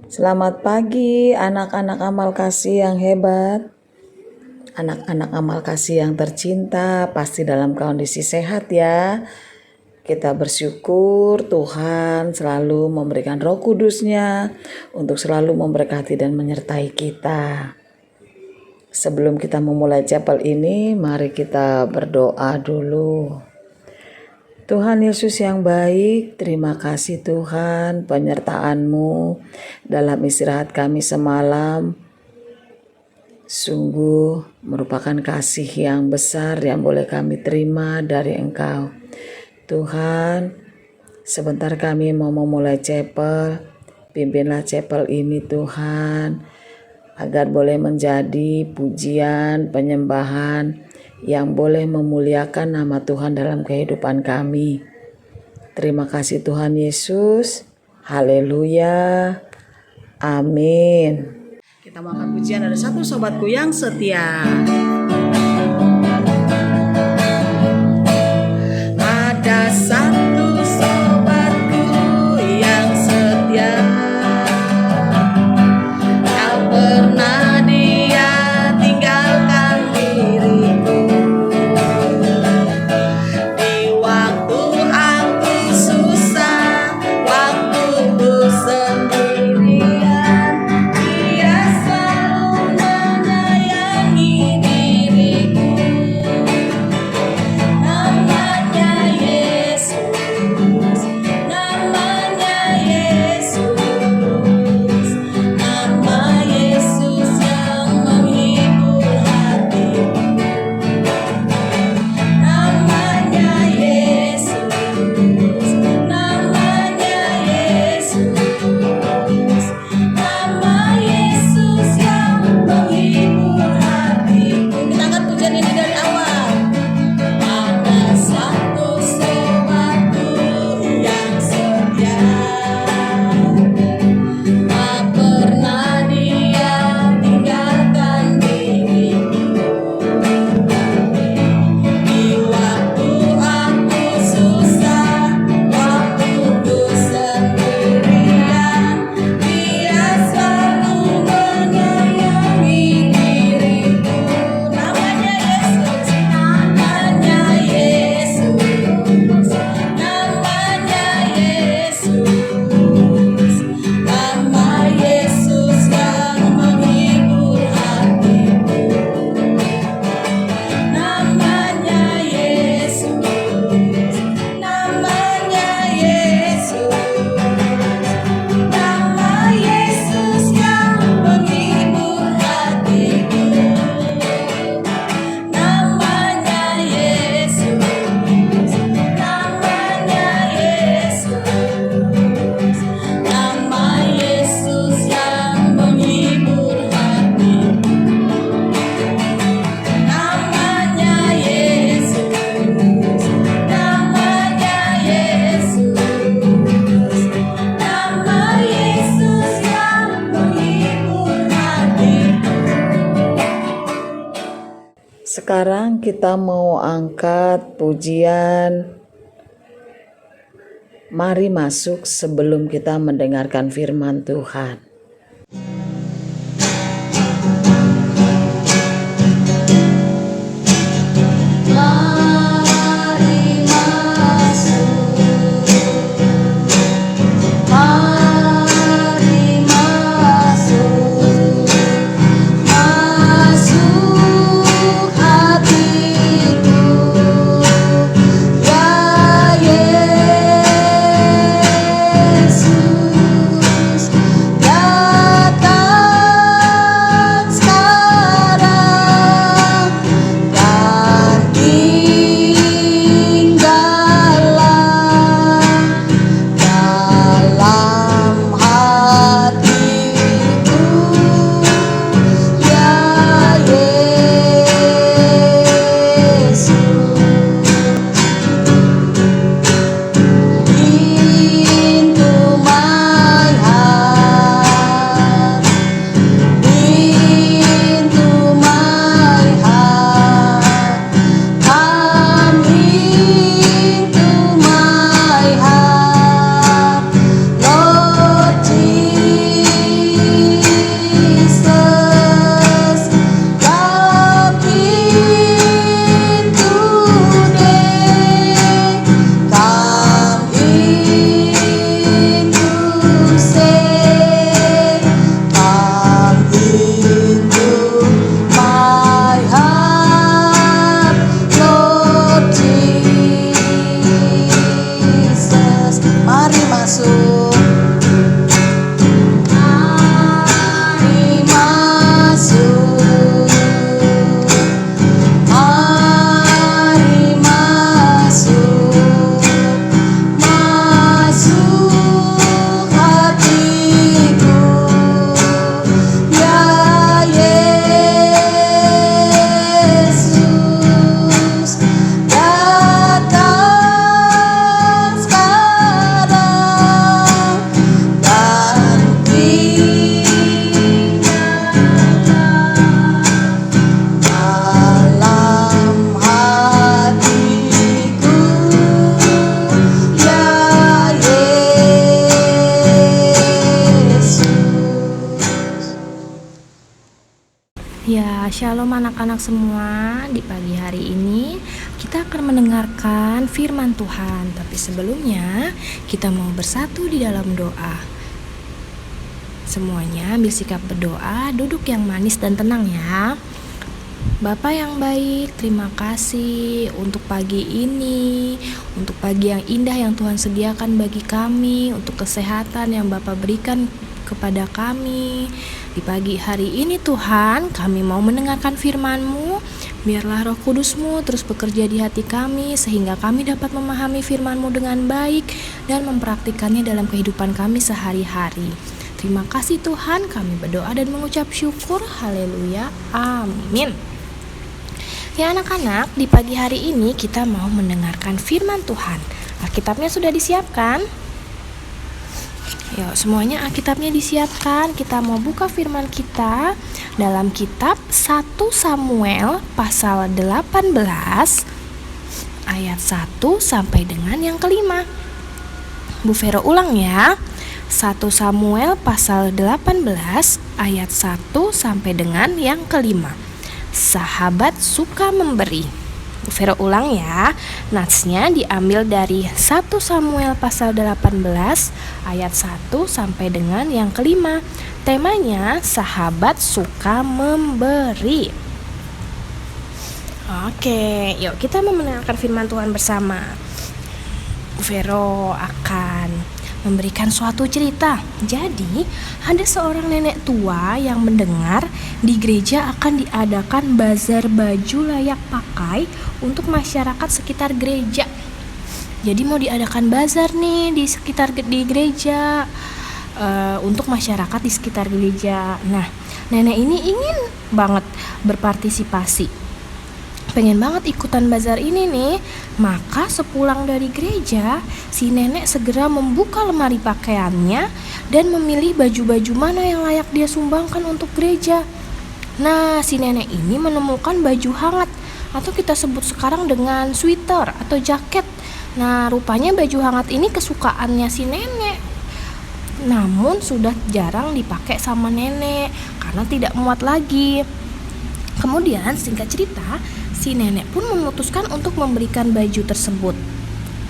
Selamat pagi anak-anak amal kasih yang hebat, anak-anak amal kasih yang tercinta, pasti dalam kondisi sehat ya. Kita bersyukur Tuhan selalu memberikan Roh Kudus-Nya untuk selalu memberkati dan menyertai kita. Sebelum kita memulai chapel ini, mari kita berdoa dulu. Tuhan Yesus yang baik, terima kasih Tuhan penyertaan-Mu dalam istirahat kami semalam. Sungguh merupakan kasih yang besar yang boleh kami terima dari Engkau. Tuhan, sebentar kami mau memulai chapel, pimpinlah chapel ini Tuhan, agar boleh menjadi pujian, penyembahan yang boleh memuliakan nama Tuhan dalam kehidupan kami. Terima kasih Tuhan Yesus. Haleluya. Amin. Kita mau angkat pujian, ada satu sobatku yang setia. Ada satu sobatku yang setia. Tak pernah dia tinggalkan diriku. Di waktu aku susah, waktu ku sendirian, dia selalu menyayangi diriku. Namanya Yesus, namanya Yesus, nama Yesus yang menghibur hatiku. Namanya Yesus, namanya Yesus, nama Yesus yang menghibur hatiku. Kita angkat pujian ini dari awal. Ada satu sobatku yang setia, tak pernah dia tinggalkan diriku. Di waktu aku susah, waktu ku sendirian, dia selalu menyayangi diriku. Namanya Yesus, namanya Yesus, namanya Yesus, nama Yesus yang menghibur hatiku. Namanya Yesus, namanya Yesus, nama Yesus yang menghibur hatiku. Namanya Yesus, namanya Yesus, nama Yesus yang menghibur hatiku. Namanya Yesus, namanya Yesus, nama Yesus yang menghibur hatiku. Sekarang kita mau angkat pujian Mari Masuk sebelum kita mendengarkan firman Tuhan. Mari masuk, mari masuk, masuk hatiku, ya Yesus, datang. Shalom anak-anak semua, di pagi hari ini kita akan mendengarkan firman Tuhan. Tapi sebelumnya kita mau bersatu di dalam doa. Semuanya ambil sikap berdoa, duduk yang manis dan tenang ya. Bapa yang baik, terima kasih untuk pagi ini, untuk pagi yang indah yang Tuhan sediakan bagi kami, untuk kesehatan yang Bapa berikan kepada kami. Di pagi hari ini Tuhan, kami mau mendengarkan firman-Mu. Biarlah Roh Kudus-Mu terus bekerja di hati kami, sehingga kami dapat memahami firman-Mu dengan baik dan mempraktikannya dalam kehidupan kami sehari-hari. Terima kasih Tuhan, kami berdoa dan mengucap syukur. Haleluya, amin. Ya anak-anak, di pagi hari ini kita mau mendengarkan firman Tuhan. Alkitabnya sudah disiapkan? Yuk, semuanya Alkitabnya disiapkan. Kita mau buka firman kita dalam kitab 1 Samuel pasal 18 ayat 1 sampai dengan yang kelima. Bu Vero ulang ya. 1 Samuel pasal 18 ayat 1 sampai dengan yang kelima. Sahabat suka memberi. Bu Vero ulang ya. Natsnya diambil dari 1 Samuel pasal 18 ayat 1 sampai dengan yang kelima. Temanya sahabat suka memberi. Oke, yuk kita mendengarkan firman Tuhan bersama. Bu Vero akan memberikan suatu cerita. Jadi, ada seorang nenek tua yang mendengar di gereja akan diadakan bazar baju layak pakai untuk masyarakat sekitar gereja. Jadi mau diadakan bazar nih di gereja untuk masyarakat di sekitar gereja. Nah, nenek ini ingin banget berpartisipasi. Pengen banget ikutan bazar ini nih. Maka sepulang dari gereja, si nenek segera membuka lemari pakaiannya dan memilih baju-baju mana yang layak dia sumbangkan untuk gereja. Nah, si nenek ini menemukan baju hangat atau kita sebut sekarang dengan sweater atau jaket. Nah, rupanya baju hangat ini kesukaannya si nenek. Namun sudah jarang dipakai sama nenek karena tidak muat lagi. Kemudian singkat cerita, si nenek pun memutuskan untuk memberikan baju tersebut.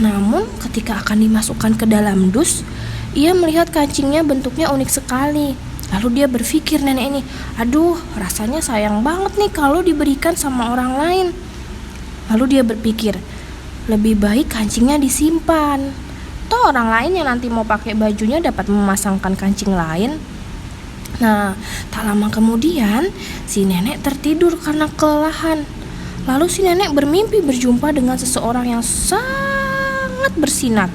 Namun ketika akan dimasukkan ke dalam dus, ia melihat kancingnya bentuknya unik sekali. Lalu dia berpikir nenek ini, aduh rasanya sayang banget nih kalau diberikan sama orang lain. Lalu dia berpikir, lebih baik kancingnya disimpan. Toh orang lain yang nanti mau pakai bajunya dapat memasangkan kancing lain. Nah, tak lama kemudian si nenek tertidur karena kelelahan. Lalu si nenek bermimpi berjumpa dengan seseorang yang sangat bersinar.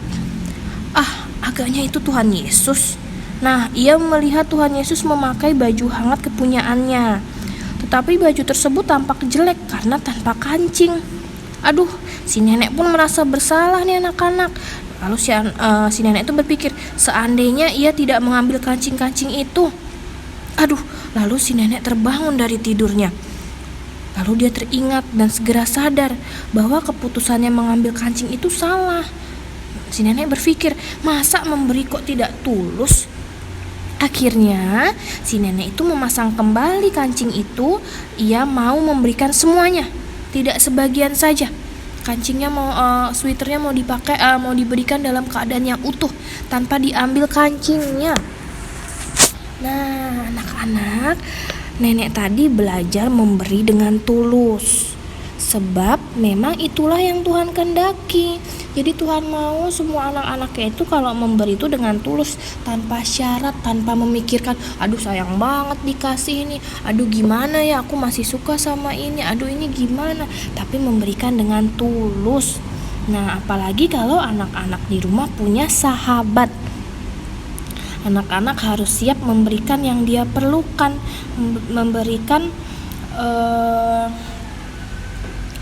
Agaknya itu Tuhan Yesus. Nah, ia melihat Tuhan Yesus memakai baju hangat kepunyaannya. Tetapi baju tersebut tampak jelek karena tanpa kancing. Aduh, si nenek pun merasa bersalah nih anak-anak. Lalu si nenek itu berpikir, seandainya ia tidak mengambil kancing-kancing itu. Lalu si nenek terbangun dari tidurnya. Lalu dia teringat dan segera sadar bahwa keputusannya mengambil kancing itu salah. Si nenek berpikir, masa memberi kok tidak tulus? Akhirnya si nenek itu memasang kembali kancing itu. Ia mau memberikan semuanya, tidak sebagian saja. Kancingnya sweaternya mau dipakai, mau diberikan dalam keadaan yang utuh tanpa diambil kancingnya. Nah, anak-anak, nenek tadi belajar memberi dengan tulus. Sebab memang itulah yang Tuhan kehendaki. Jadi Tuhan mau semua anak-anaknya itu kalau memberi itu dengan tulus, tanpa syarat, tanpa memikirkan, aduh sayang banget dikasih ini, aduh gimana ya aku masih suka sama ini, aduh ini gimana. Tapi memberikan dengan tulus. Nah, apalagi kalau anak-anak di rumah punya sahabat. Anak-anak harus siap memberikan yang dia perlukan,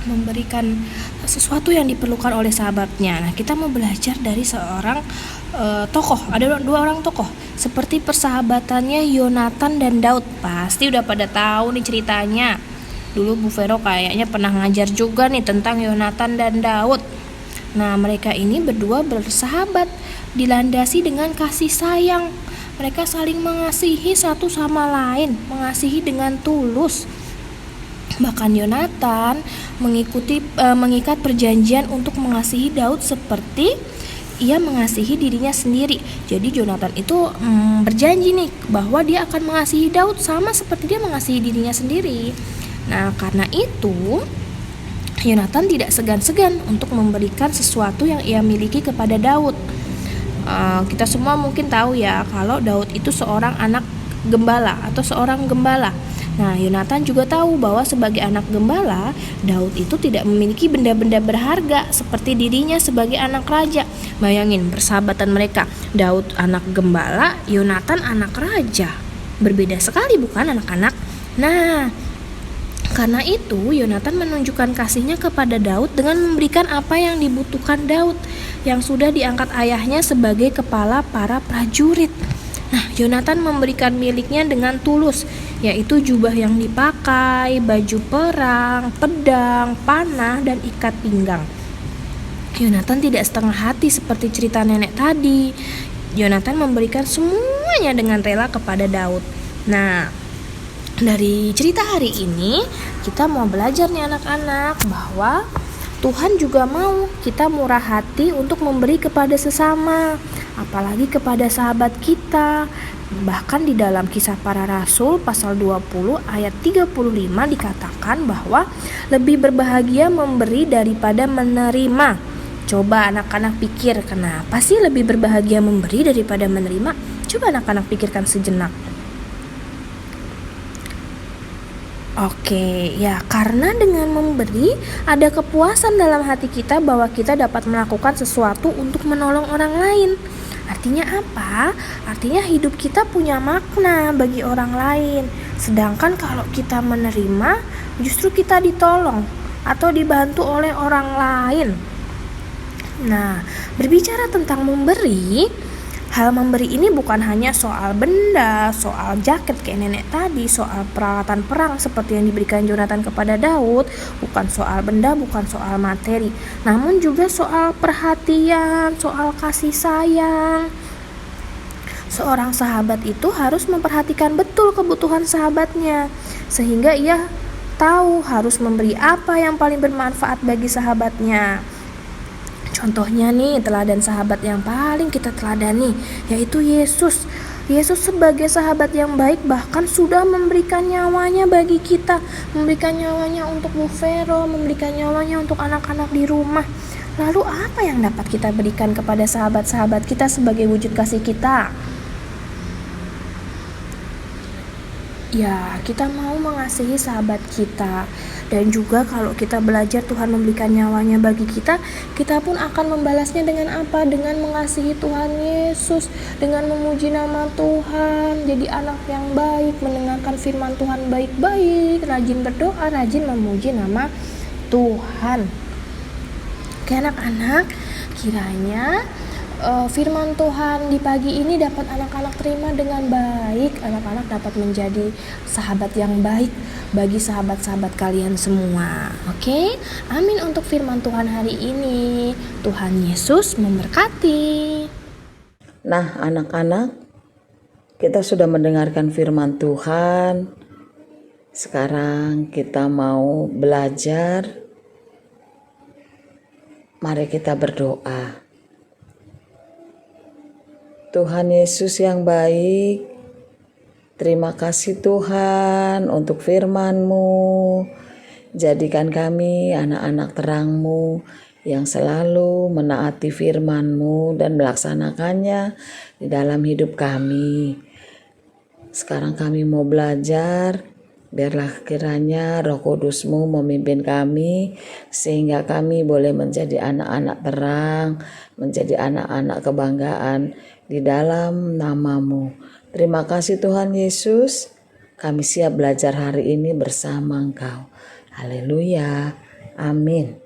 memberikan sesuatu yang diperlukan oleh sahabatnya. Nah, kita mau belajar dari seorang tokoh. Ada dua orang tokoh seperti persahabatannya Yonatan dan Daud. Pasti udah pada tahu nih ceritanya. Dulu Bu Vero kayaknya pernah ngajar juga nih tentang Yonatan dan Daud. Nah, mereka ini berdua bersahabat, dilandasi dengan kasih sayang. Mereka saling mengasihi satu sama lain, mengasihi dengan tulus. Bahkan Yonatan mengikat perjanjian untuk mengasihi Daud seperti ia mengasihi dirinya sendiri. Jadi Yonatan itu berjanji nih bahwa dia akan mengasihi Daud sama seperti dia mengasihi dirinya sendiri. Nah, karena itu Yonatan tidak segan-segan untuk memberikan sesuatu yang ia miliki kepada Daud. Kita semua mungkin tahu ya kalau Daud itu seorang anak gembala atau seorang gembala. Nah, Yonatan juga tahu bahwa sebagai anak gembala, Daud itu tidak memiliki benda-benda berharga seperti dirinya sebagai anak raja. Bayangin persahabatan mereka, Daud anak gembala, Yonatan anak raja. Berbeda sekali bukan anak-anak? Nah, karena itu Yonatan menunjukkan kasihnya kepada Daud dengan memberikan apa yang dibutuhkan Daud yang sudah diangkat ayahnya sebagai kepala para prajurit. Nah, Yonatan memberikan miliknya dengan tulus, yaitu jubah yang dipakai, baju perang, pedang, panah, dan ikat pinggang. Yonatan tidak setengah hati seperti cerita nenek tadi. Yonatan memberikan semuanya dengan rela kepada Daud. Nah, dari cerita hari ini kita mau belajar nih anak-anak bahwa Tuhan juga mau kita murah hati untuk memberi kepada sesama, apalagi kepada sahabat kita. Bahkan di dalam Kisah Para Rasul pasal 20 ayat 35 dikatakan bahwa lebih berbahagia memberi daripada menerima. Coba anak-anak pikir, kenapa sih lebih berbahagia memberi daripada menerima? Coba anak-anak pikirkan sejenak. Oke, ya karena dengan memberi ada kepuasan dalam hati kita bahwa kita dapat melakukan sesuatu untuk menolong orang lain. Artinya apa? Artinya hidup kita punya makna bagi orang lain. Sedangkan kalau kita menerima, justru kita ditolong atau dibantu oleh orang lain. Nah, berbicara tentang memberi, hal memberi ini bukan hanya soal benda, soal jaket kayak nenek tadi, soal peralatan perang seperti yang diberikan Yonatan kepada Daud, bukan soal benda, bukan soal materi, namun juga soal perhatian, soal kasih sayang. Seorang sahabat itu harus memperhatikan betul kebutuhan sahabatnya, sehingga ia tahu harus memberi apa yang paling bermanfaat bagi sahabatnya. Contohnya nih, teladan sahabat yang paling kita teladani yaitu Yesus. Yesus sebagai sahabat yang baik bahkan sudah memberikan nyawanya bagi kita, memberikan nyawanya untuk Bu Vero, memberikan nyawanya untuk anak-anak di rumah. Lalu apa yang dapat kita berikan kepada sahabat-sahabat kita sebagai wujud kasih kita? Ya, kita mau mengasihi sahabat kita. Dan juga kalau kita belajar Tuhan memberikan nyawanya bagi kita, kita pun akan membalasnya dengan apa? Dengan mengasihi Tuhan Yesus, dengan memuji nama Tuhan, jadi anak yang baik, mendengarkan firman Tuhan baik-baik, rajin berdoa, rajin memuji nama Tuhan. Oke anak-anak, kiranya firman Tuhan di pagi ini dapat anak-anak terima dengan baik. Anak-anak dapat menjadi sahabat yang baik bagi sahabat-sahabat kalian semua. Oke? Amin untuk firman Tuhan hari ini. Tuhan Yesus memberkati. Nah, anak-anak, kita sudah mendengarkan firman Tuhan. Sekarang kita mau belajar. Mari kita berdoa. Tuhan Yesus yang baik, terima kasih Tuhan untuk firman-Mu. Jadikan kami anak-anak terang-Mu yang selalu menaati firman-Mu dan melaksanakannya di dalam hidup kami. Sekarang kami mau belajar, biarlah kiranya Roh Kudus-Mu memimpin kami sehingga kami boleh menjadi anak-anak terang, menjadi anak-anak kebanggaan di dalam nama-Mu. Terima kasih Tuhan Yesus, kami siap belajar hari ini bersama Engkau. Haleluya, amin.